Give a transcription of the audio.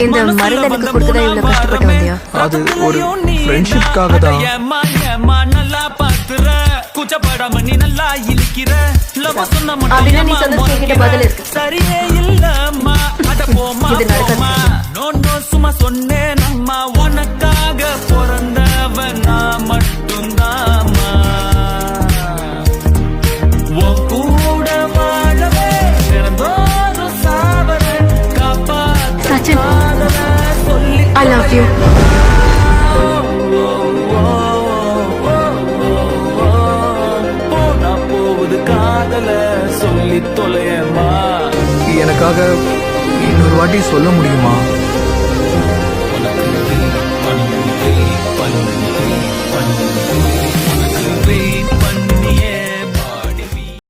இந்த மருந்து எனக்கு கொடுக்கதான் இவ்வளவு கஷ்டப்பட்டு வந்தியா? அது ஒரு ஃப்ரெண்ட்ஷிப்காக தான். அப்படின்னா நீ சொன்னது என்கிட்ட பதில் இருக்கு. இது நடக்காது. சும்மா சொன்னேன் அம்மா, உனக்காக பிறந்தவன் நான் மட்டும்தாம்மா. உன் கூட வாழவே பிறந்தோறும் சாவரே காப்பாற்ற சொல்லி I love you. போனா போகுது காதல சொல்லி தொலையம்மா. எனக்காக இன்னொரு வாட்டி சொல்ல முடியுமா?